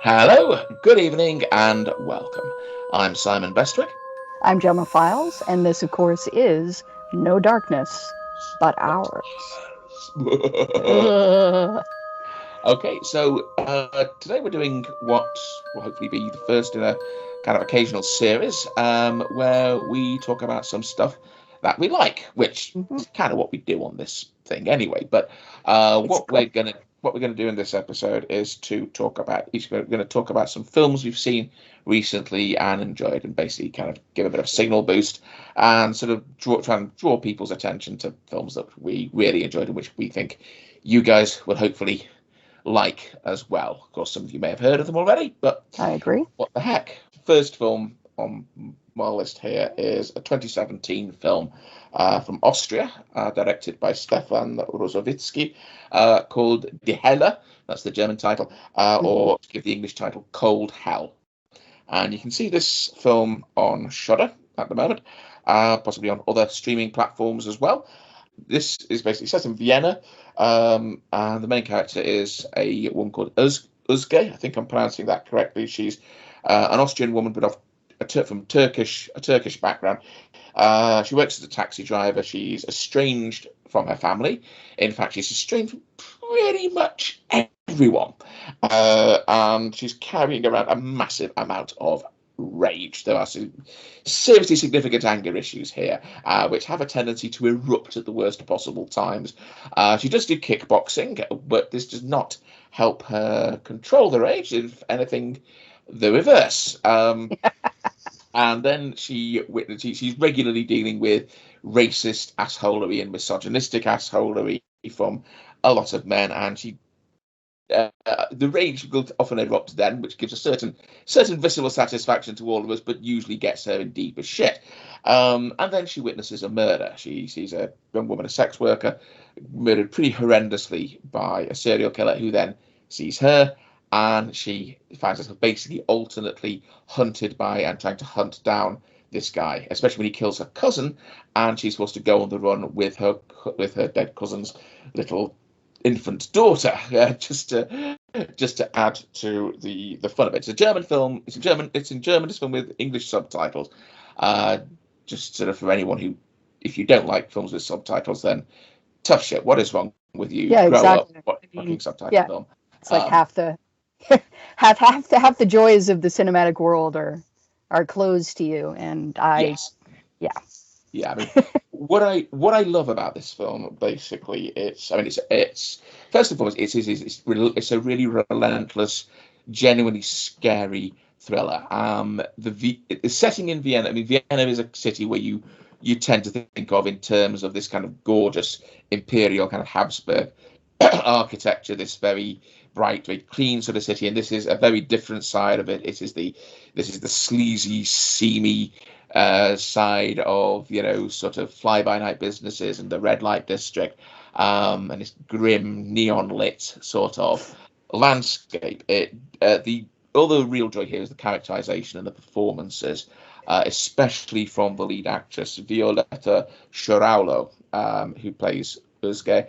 Hello, good evening, and welcome. I'm Simon Bestwick. I'm Gemma Files, and this, of course, is No Darkness But Ours. Ugh. Okay, so today we're doing what will hopefully be the first in a kind of occasional series where we talk about some stuff that we like, which Mhm. is kind of what we do on this thing anyway. But Basically. what we're gonna do in this episode is to talk about we're going to talk about some films we've seen recently and enjoyed, and basically kind of give a bit of signal boost and sort of try and draw people's attention to films that we really enjoyed and which we think you guys will hopefully like as well. Of course, some of you may have heard of them already, but I agree. what the heck? First film on my list here is a 2017 film from Austria, directed by Stefan Rozovitsky, called Die Helle. That's the German title, Mhm. or to give the English title, Cold Hell. And you can see this film on Shudder at the moment, possibly on other streaming platforms as well. This is basically set in Vienna, and the main character is a woman called Özge. I think I'm pronouncing that correctly. She's an Austrian woman, but from a Turkish background. She works as a taxi driver. She's estranged from her family. In fact, she's estranged from pretty much everyone, and she's carrying around a massive amount of rage. There are some seriously significant anger issues here, which have a tendency to erupt at the worst possible times. She does do kickboxing, but this does not help her control the rage. If anything, the reverse. And then she's regularly dealing with racist assholery and misogynistic assholery from a lot of men, and the rage will often erupt then, which gives a certain visceral satisfaction to all of us, but usually gets her in deep as shit. And then she witnesses a murder. She sees a young woman, a sex worker, murdered pretty horrendously by a serial killer, who then sees her, and she finds herself basically alternately hunted by and trying to hunt down this guy, especially when he kills her cousin, and she's supposed to go on the run with her dead cousin's little infant daughter, just to add to the fun of it. It's a German film. It's in German. It's in German. It's film with English subtitles. Uh, just sort of for anyone who, if you don't like films with subtitles, then tough shit. What is wrong with you? Yeah, Grow up. exactly. What I fucking mean, subtitle yeah, film? it's like Um, half the joys of the cinematic world are closed to you, and yes. yeah. Yeah, I mean, what I love about this film, basically, it's first and foremost, it's a really relentless, genuinely scary thriller. The setting in Vienna. I mean, Vienna is a city where you tend to think of in terms of this kind of gorgeous imperial kind of Habsburg architecture, this very bright, very clean sort of city, and this is a very different side of it. This is the sleazy, seamy side of sort of fly by night businesses and the red light district, and this grim neon lit sort of landscape. The other real joy here is the characterization and the performances, especially from the lead actress Violetta Scioraulo, who plays Uzge.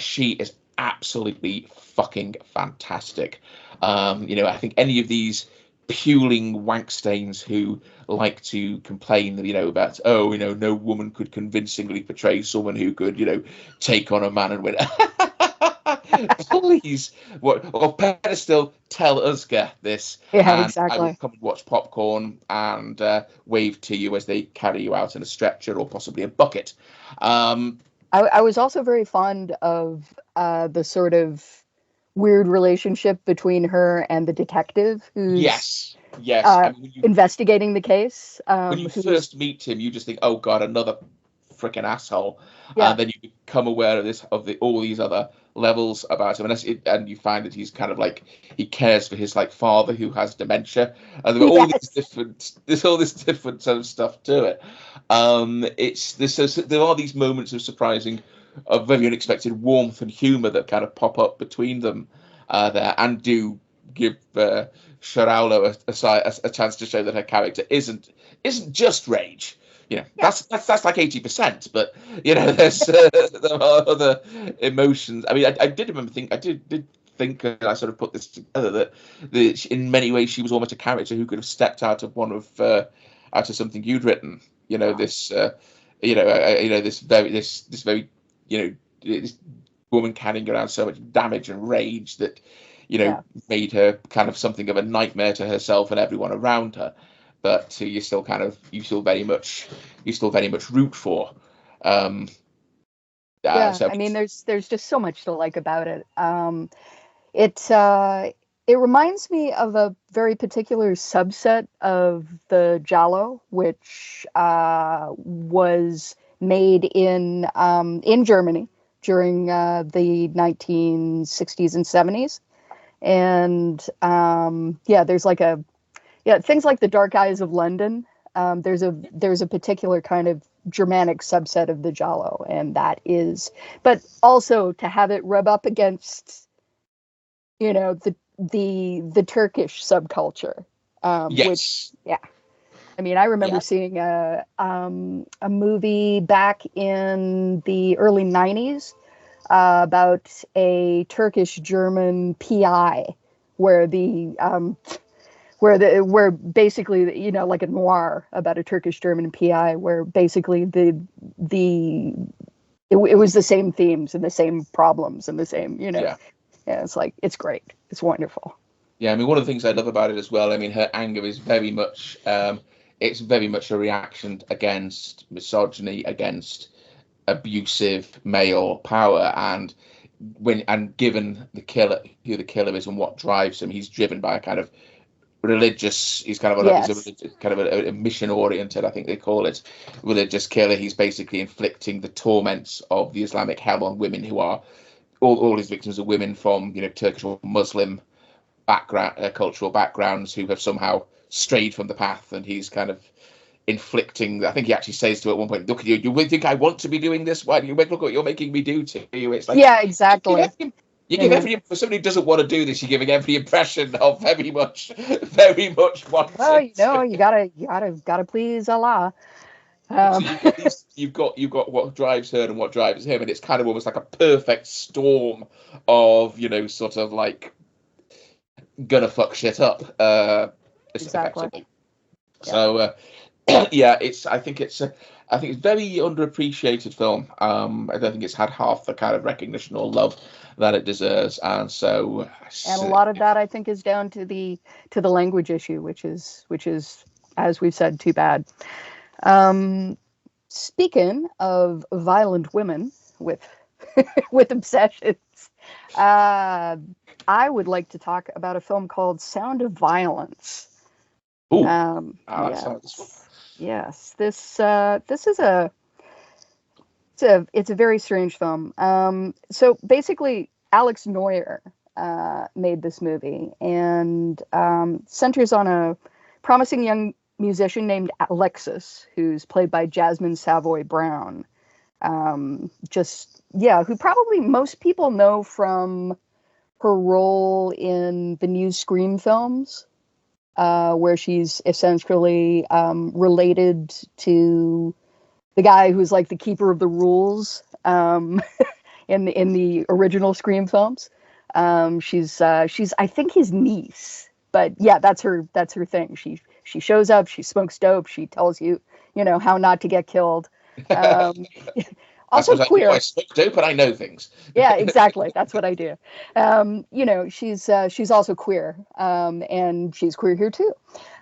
She is absolutely fucking fantastic. I think any of these puling wankstains who like to complain, about, oh, no woman could convincingly portray someone who could, take on a man and win. Please, what? Or better still, tell Usga this, Yeah, and I will exactly. come and watch popcorn and wave to you as they carry you out in a stretcher or possibly a bucket. Um, I was also very fond of the sort of weird relationship between her and the detective who's yes, yes. I mean, investigating the case. when you Who's first meet him, you just think, "Oh God, another freaking asshole," yeah, and then you become aware of all these other levels about him, and you find that he's kind of like he cares for his like father who has dementia, and yes, there's all this different sort of stuff to it. There are these moments of surprising, of very unexpected warmth and humor that kind of pop up between them there, and do give Sharaulo a chance to show that her character isn't just rage. yeah, That's like 80%, but there are other emotions. I mean, I did think I sort of put this together that in many ways she was almost a character who could have stepped out of out of something you'd written. This this very this woman carrying around so much damage and rage that made her kind of something of a nightmare to herself and everyone around her, but you still very much root for. I mean, there's just so much to like about it. It reminds me of a very particular subset of the giallo, which was made in Germany during the 1960s and 70s. And there's like things like the Dark Eyes of London. There's a particular kind of Germanic subset of the giallo, and but also to have it rub up against the Turkish subculture. Yes. I mean, I remember seeing a movie back in the early 90s about a Turkish-German PI where where basically, like a noir about a Turkish-German PI, where basically it was the same themes and the same problems and the same, it's like, it's great. It's wonderful. Yeah, I mean, one of the things I love about it as well, I mean, her anger is very much, it's very much a reaction against misogyny, against abusive male power, and given who the killer is and what drives him, he's driven by a kind of religious. He's kind of a mission oriented, I think they call it, religious killer. He's basically inflicting the torments of the Islamic hell on women who are all his victims are women from Turkish or Muslim background, cultural backgrounds, who have somehow strayed from the path, and he's kind of inflicting. I think he actually says to her at one point, "Look at you! You think I want to be doing this? Why do you look what you're making me do to you?" It's like, yeah, exactly. You give every, for somebody who doesn't want to do this, you're giving every impression of very much wanting. Well, you gotta please Allah. So you've got what drives her and what drives him, and it's kind of almost like a perfect storm of sort of like gonna fuck shit up. Exactly. So I think it's very underappreciated film. I don't think it's had half the kind of recognition or love that it deserves, and a lot of that I think is down to the language issue, which is, as we've said, too bad. Speaking of violent women with with obsessions, I would like to talk about a film called Sound of Violence. Yes, this is it's a very strange film. So basically, Alex Neuer made this movie, and centers on a promising young musician named Alexis, who's played by Jasmine Savoy Brown. Who probably most people know from her role in the new Scream films, where she's essentially related to the guy who's like the keeper of the rules in the original Scream films. She's I think his niece, but yeah, that's her thing. She shows up, she smokes dope, she tells you, how not to get killed. Also queer. I smoke dope, but I know things. Yeah, exactly. That's what I do. She's also queer, and she's queer here too.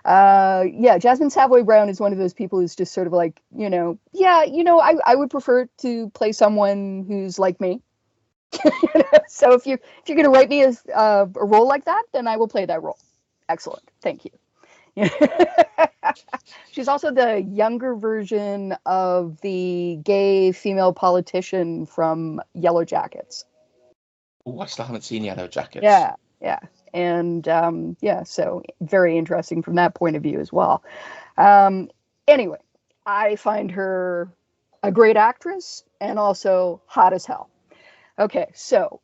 Jasmine Savoy Brown is one of those people who's just sort of like, I would prefer to play someone who's like me. So if you're gonna write me as a role like that, then I will play that role. Excellent, thank you. She's also the younger version of the gay female politician from Yellow Jackets. Oh, I still haven't seen Yellow Jackets. Yeah. And so very interesting from that point of view as well. Anyway, I find her a great actress and also hot as hell. Okay, so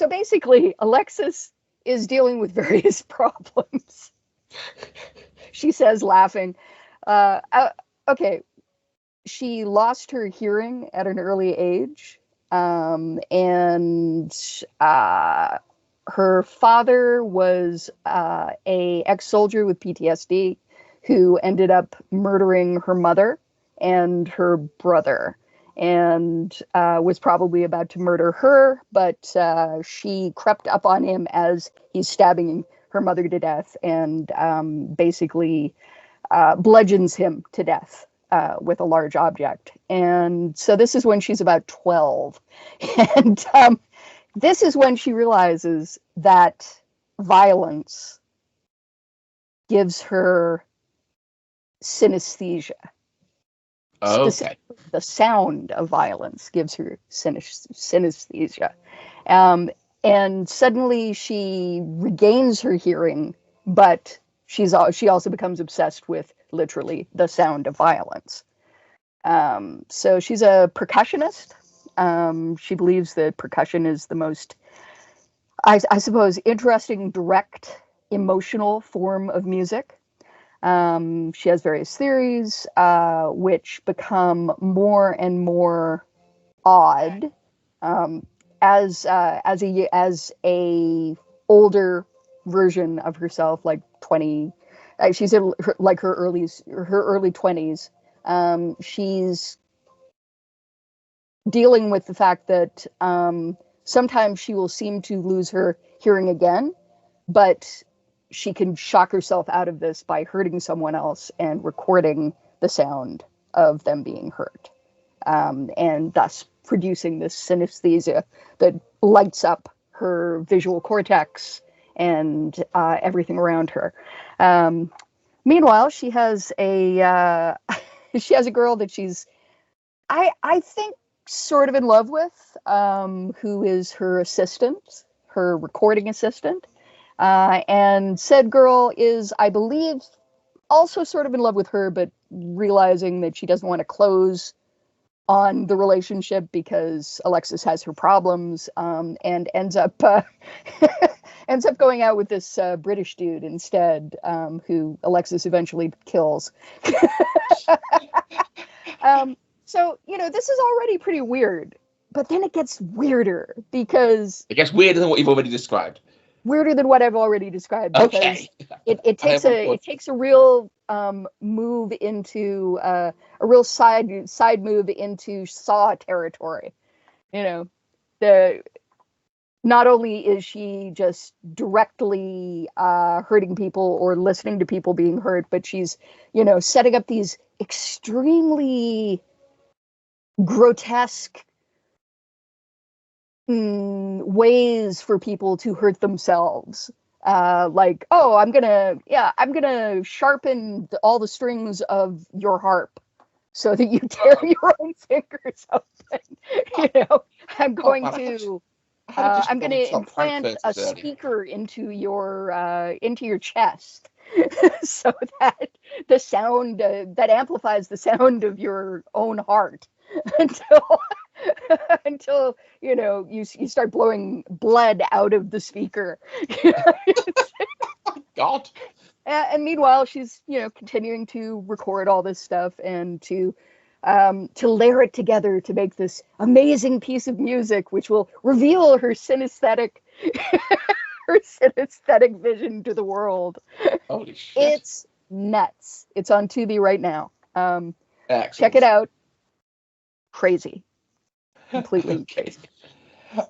basically, Alexis is dealing with various problems. She says, laughing, okay, she lost her hearing at an early age, and Her father was a ex-soldier with PTSD who ended up murdering her mother and her brother, and was probably about to murder her, but she crept up on him as he's stabbing her mother to death, and basically bludgeons him to death with a large object. And so this is when she's about 12. And this is when she realizes that violence gives her synesthesia. Okay. The sound of violence gives her synesthesia. And suddenly she regains her hearing, but she also becomes obsessed with literally the sound of violence. So she's a percussionist. She believes that percussion is the most, I suppose, interesting, direct, emotional form of music. She has various theories, which become more and more odd as a older version of herself, like 20. She's in like her early 20s. She's dealing with the fact that sometimes she will seem to lose her hearing again, but she can shock herself out of this by hurting someone else and recording the sound of them being hurt, and thus producing this synesthesia that lights up her visual cortex and everything around her. Meanwhile, she has a girl that she's, I think, sort of in love with, who is her assistant, her recording assistant. And said girl is, I believe, also sort of in love with her, but realizing that she doesn't want to close on the relationship because Alexis has her problems, and ends up going out with this British dude instead, who Alexis eventually kills. So, this is already pretty weird, but then it gets weirder because... It gets weirder than what you've already described. Weirder than what I've already described, because okay. it takes a real move into a real side move into Saw territory. Not only is she just directly hurting people or listening to people being hurt, but she's setting up these extremely grotesque ways for people to hurt themselves. Like, oh, I'm gonna sharpen all the strings of your harp so that you tear your own fingers open. I'm going to implant a speaker into your chest so that the sound that amplifies the sound of your own heart until you start blowing blood out of the speaker. God. And meanwhile, she's continuing to record all this stuff and to layer it together to make this amazing piece of music, which will reveal her synesthetic vision to the world. Holy shit! It's nuts. It's on Tubi right now. Excellent. Check it out. Crazy. Completely crazy.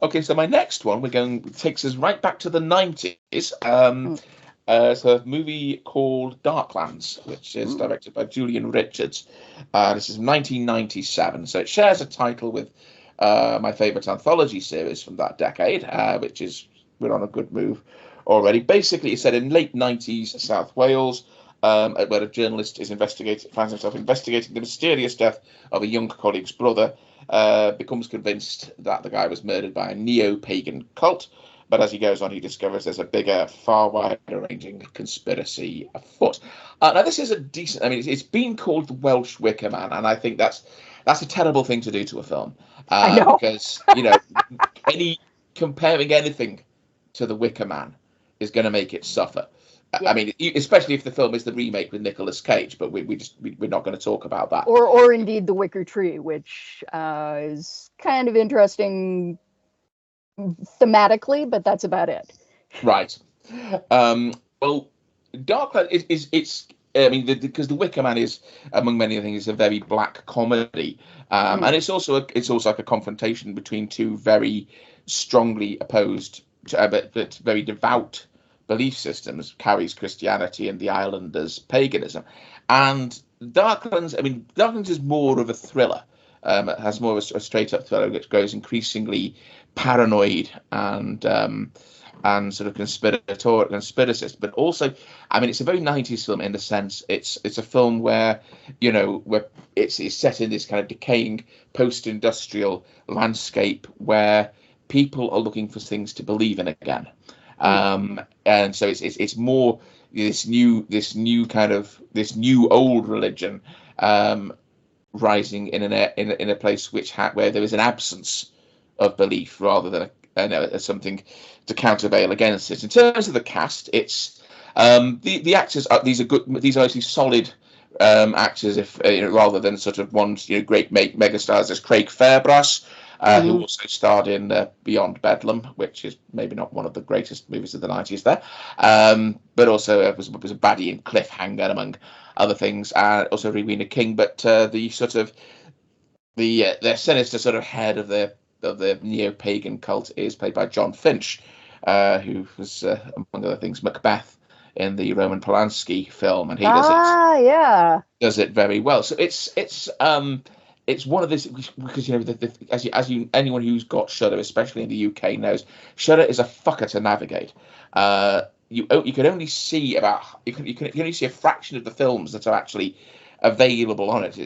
Okay, so my next one takes us right back to the 90s. It's a movie called Darklands, which is directed by Julian Richards. This is 1997, so it shares a title with my favourite anthology series from that decade, which is we're on a good move already. Basically, it's set in late 90s South Wales, where a journalist finds himself investigating the mysterious death of a young colleague's brother. Becomes convinced that the guy was murdered by a neo-pagan cult, but as he goes on, he discovers there's a bigger, far wider-ranging conspiracy afoot. Now, this is a decent... I mean, it's been called the Welsh Wicker Man, and I think that's a terrible thing to do to a film. I know. Because, comparing anything to the Wicker Man is going to make it suffer. Yeah. I mean, especially if the film is the remake with Nicolas Cage, but we're not going to talk about that. Or indeed The Wicker Tree, which is kind of interesting thematically, but that's about it. Right. Well, Darkland it's. I mean, because the Wicker Man is, among many other things, a very black comedy, and it's also like a confrontation between two very strongly opposed, but very devout belief systems. Carrie's Christianity and the Islanders' paganism, and Darklands is more of a thriller. It has more of a straight up thriller, which goes increasingly paranoid and sort of conspiracist, but also, I mean, it's a very 90s film in the sense it's a film where, where it's set in this kind of decaying post-industrial landscape where people are looking for things to believe in again, and so it's more this new old religion, rising in a place where there is an absence of belief rather than something to countervail against it. In terms of the cast, it's the actors are these are good. These are actually solid actors, if rather than sort of ones great megastars. There's Craig Fairbrass, who also starred in Beyond Bedlam, which is maybe not one of the greatest movies of the 90s there, but also was a baddie in Cliffhanger, among other things. Also Rowena King, but the sort of the sinister sort of head of the neo-pagan cult is played by John Finch, who was, among other things, Macbeth in the Roman Polanski film, and he does it very well. So it's one of this, because anyone who's got Shudder, especially in the UK, knows Shudder is a fucker to navigate. You can only see you can only see a fraction of the films that are actually available on it.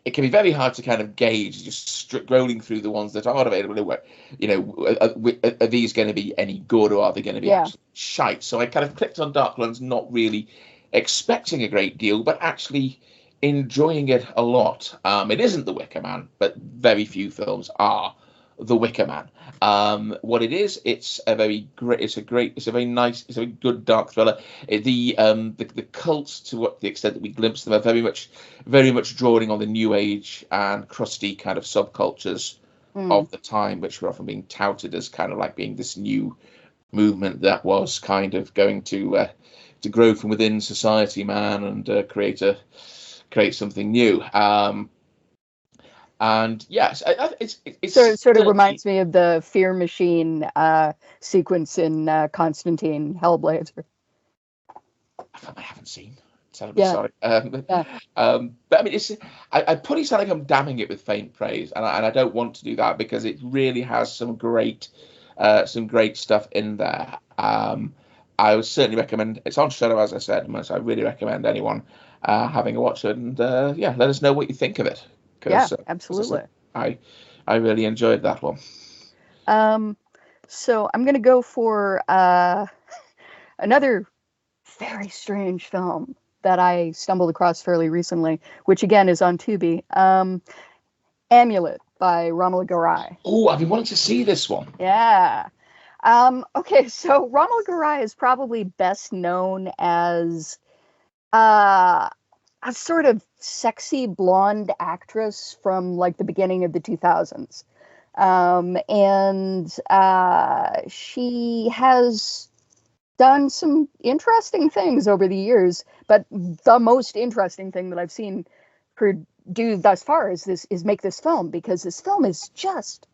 It can be very hard to kind of gauge just scrolling through the ones that are available. Are these going to be any good, or are they going to be actually shite? So I kind of clicked on Darklands, not really expecting a great deal, but actually enjoying it a lot. It isn't The Wicker Man, but very few films are The Wicker Man. What it is, it's a very nice, it's a very good dark thriller. The cults, to the extent that we glimpse them, are very much drawing on the new age and crusty kind of subcultures of the time, which were often being touted as kind of like being this new movement that was kind of going to grow from within society, man, and create something new. And yes, it's so it sort of reminds me of the Fear Machine sequence in Constantine Hellblazer. I haven't seen. Terribly sorry. But I mean, I probably sound like I'm damning it with faint praise, and I don't want to do that, because it really has some great stuff in there. I would certainly recommend. It's on Shudder, as I said, so I really recommend anyone having a watch it, and let us know what you think of it. Yeah, absolutely. I really enjoyed that one. So I'm going to go for another very strange film that I stumbled across fairly recently, which again is on Tubi. Amulet by Romola Garai. Oh, I've been wanting to see this one. Yeah. Okay, so Romola Garai is probably best known as a sort of sexy blonde actress from like the beginning of the 2000s. And she has done some interesting things over the years, but the most interesting thing that I've seen her do thus far is make this film, because this film is just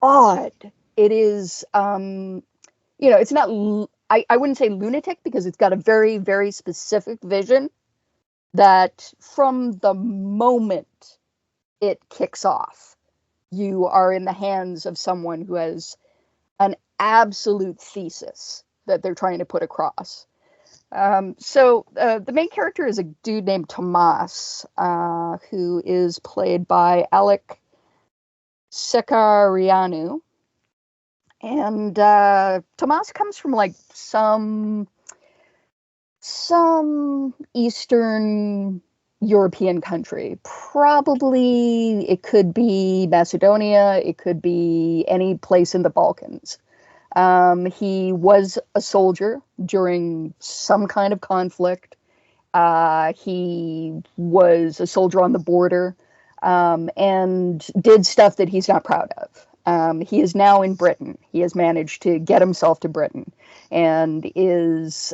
odd. It is, it's not, I wouldn't say lunatic, because it's got a very, very specific vision that from the moment it kicks off, you are in the hands of someone who has an absolute thesis that they're trying to put across. So the main character is a dude named Tomas, who is played by Alec Secarianu. And Tomas comes from like some Eastern European country. Probably it could be Macedonia, it could be any place in the Balkans. He was a soldier during some kind of conflict. He was a soldier on the border, and did stuff that he's not proud of. He is now in Britain. He has managed to get himself to Britain and is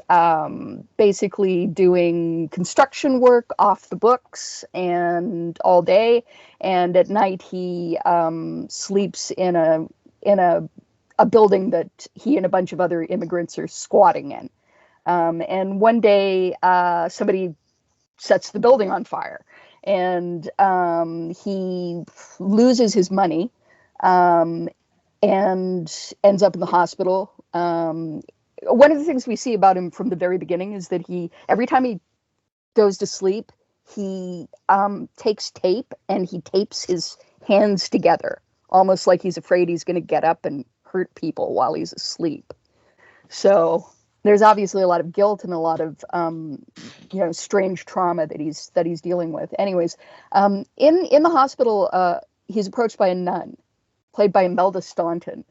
basically doing construction work off the books and all day. And at night he sleeps in a building that he and a bunch of other immigrants are squatting in. And one day somebody sets the building on fire, and he loses his money and ends up in the hospital. One of the things we see about him from the very beginning is that every time he goes to sleep, he takes tape and he tapes his hands together, almost like he's afraid he's going to get up and hurt people while he's asleep. So there's obviously a lot of guilt and a lot of strange trauma that he's dealing with. Anyways, in the hospital, he's approached by a nun, played by Imelda Staunton,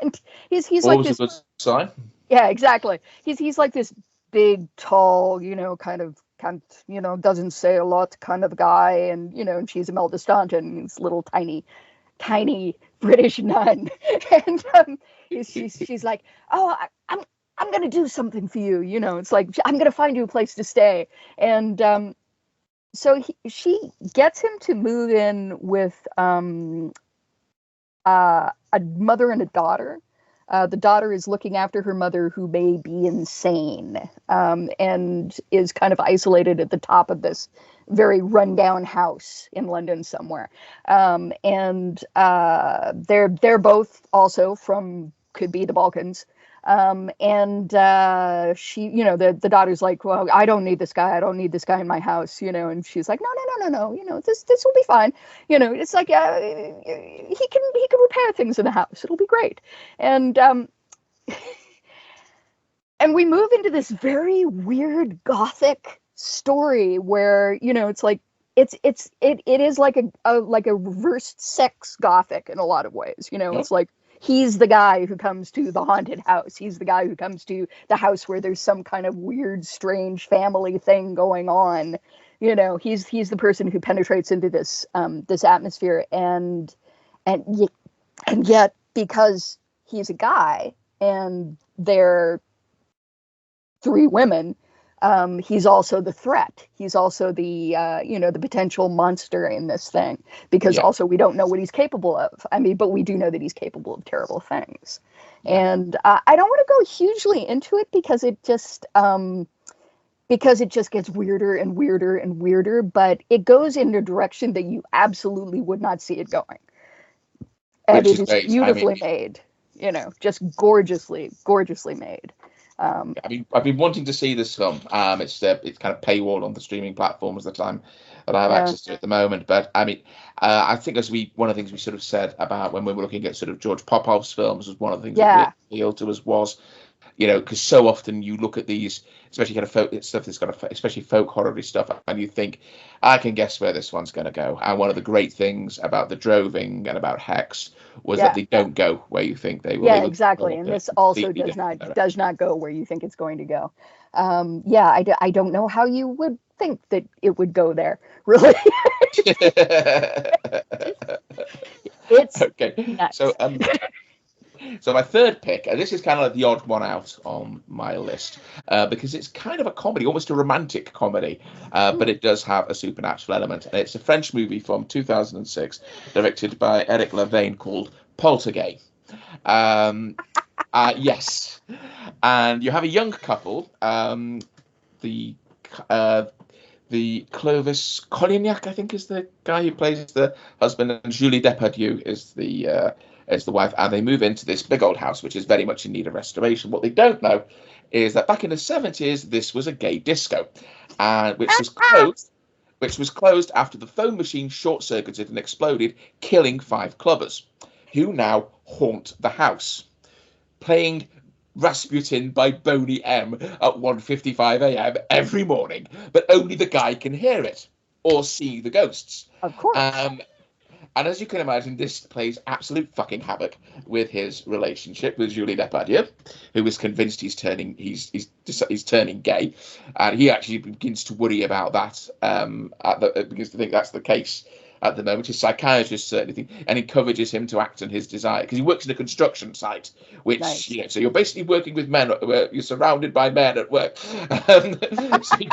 and he's like always this. A good sign. Yeah, exactly. He's like this big, tall, kind of doesn't say a lot kind of guy, and she's Imelda Staunton, this little tiny British nun, and she's like, oh, I'm gonna do something for you, it's like, I'm gonna find you a place to stay. And so she gets him to move in with a mother and a daughter. The daughter is looking after her mother, who may be insane, and is kind of isolated at the top of this very rundown house in London somewhere. And they're both also from, could be the Balkans. And she, the daughter's like, well, I don't need this guy. I don't need this guy in my house, and she's like, no, this will be fine. It's like, he can repair things in the house. It'll be great. And, and we move into this very weird Gothic story where, it's like, it is like a reversed sex Gothic in a lot of ways. It's like, he's the guy who comes to the haunted house. He's the guy who comes to the house where there's some kind of weird, strange family thing going on. He's the person who penetrates into this atmosphere, and yet, because he's a guy and they're three women, he's also the threat. He's also the the potential monster in this thing, because also we don't know what he's capable of. I mean, but we do know that he's capable of terrible things. And I don't want to go hugely into it because it just gets weirder and weirder and weirder, but it goes in a direction that you absolutely would not see it going. And it is beautifully made, just gorgeously made. I've been wanting to see this film. It's kind of paywall on the streaming platforms that I have access to at the moment. But I mean, I think one of the things we sort of said about when we were looking at sort of George Popov's films was one of the things that really appealed to us was, because so often you look at these, especially kind of folk stuff that's got especially folk horror stuff, and you think, I can guess where this one's going to go. And one of the great things about The Droving and about Hex was that they don't go where you think they will. Yeah, exactly. And this also does not go where you think it's going to go. I don't know how you would think that it would go there, really. It's okay. Nuts. So my third pick, and this is kind of like the odd one out on my list, because it's kind of a comedy, almost a romantic comedy, but it does have a supernatural element. And it's a French movie from 2006, directed by Eric Lavagne, called Poltergeist. Yes. And you have a young couple, the Clovis Colignac, I think, is the guy who plays the husband, and Julie Depardieu is the wife, and they move into this big old house, which is very much in need of restoration. What they don't know is that back in the 70s, this was a gay disco, which was closed after the phone machine short-circuited and exploded, killing 5 clubbers, who now haunt the house, playing Rasputin by Boney M at 1:55 a.m. every morning, but only the guy can hear it or see the ghosts. Of course. And as you can imagine, this plays absolute fucking havoc with his relationship with Julie Depardieu, who is convinced he's turning gay, and he actually begins to worry about that, begins to think that's the case at the moment. His psychiatrist certainly encourages him to act on his desire, because he works in a construction site, which Nice. so you're basically working with men. You're surrounded by men at work. So he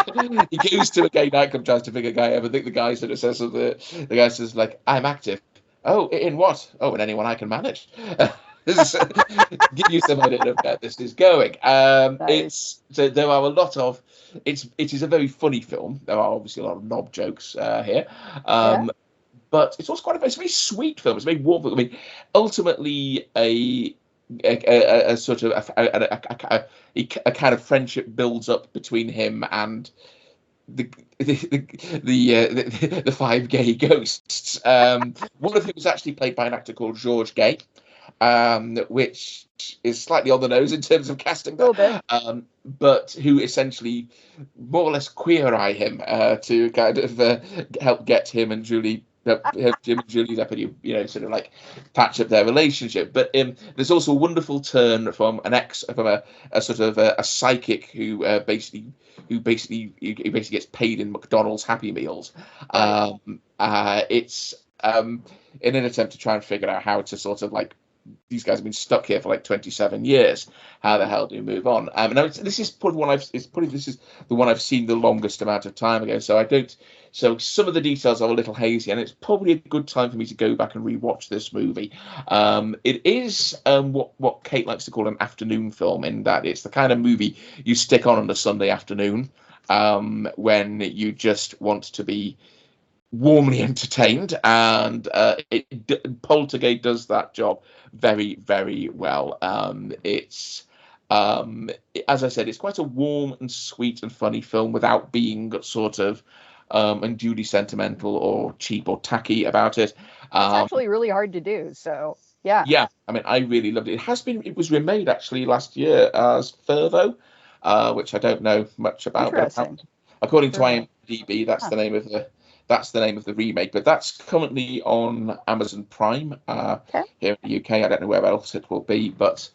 goes to a gay nightclub, tries to pick a guy up. I think the guy sort of says, the guy says, like, I'm active. Oh, in what? Oh, in anyone I can manage. Give you some idea of where this is going. Nice. So there are a lot of it is a very funny film. There are obviously a lot of knob jokes here, Yeah. but it's also it's a very sweet film. It's a very warm film. I mean, ultimately a sort of a kind of friendship builds up between him and the the five gay ghosts. One of whom is actually played by an actor called George Gay, which is slightly on the nose in terms of casting, but who essentially more or less queer eye him to kind of help get him and Julie. Jim and Julie's up, and sort of like patch up their relationship. But there's also a wonderful turn from a sort of a psychic who basically gets paid in McDonald's Happy Meals. It's in an attempt to try and figure out how to sort of like, these guys have been stuck here for like 27 years. How the hell do you move on? Now this is probably the one I've seen the longest amount of time ago. So some of the details are a little hazy, and it's probably a good time for me to go back and rewatch this movie. It is what Kate likes to call an afternoon film, in that it's the kind of movie you stick on a Sunday afternoon when you just want to be warmly entertained, and Poltergeist does that job very, very well. It's as I said, it's quite a warm and sweet and funny film without being sort of unduly sentimental or cheap or tacky about it. It's actually really hard to do. So yeah. Yeah, I mean, I really loved it. It was remade actually last year as Fervo, which I don't know much about. But according to IMDb, that's the name of the remake. But that's currently on Amazon Prime here in the UK. I don't know where else it will be. But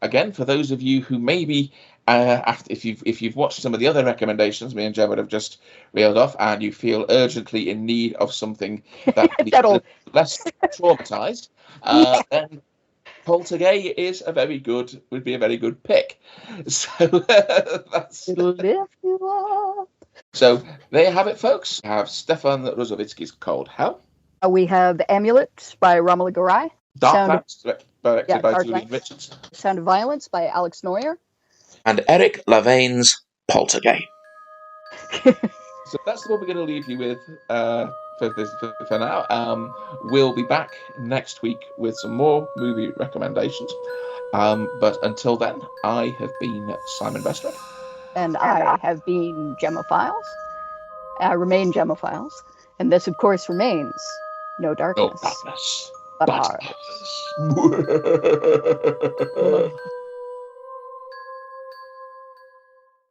again, for those of you who maybe if you've watched some of the other recommendations me and Gemma have just reeled off, and you feel urgently in need of something that that'll less traumatized, then Poltergeist would be a very good pick. So it'll lift you up. So there you have it, folks. We have Stefan Rozovitsky's Cold Hell. We have Amulet by Romola Garai. Dark Nights, directed by Julian Richards. Sound of Violence by Alex Neuer. And Eric Lavaine's Poltergeist. So that's what we're going to leave you with for now. We'll be back next week with some more movie recommendations. But until then, I have been Simon Bestwick. And I have been Gemma Files. I remain Gemma Files. And this, of course, remains No Darkness. No Darkness. But ours.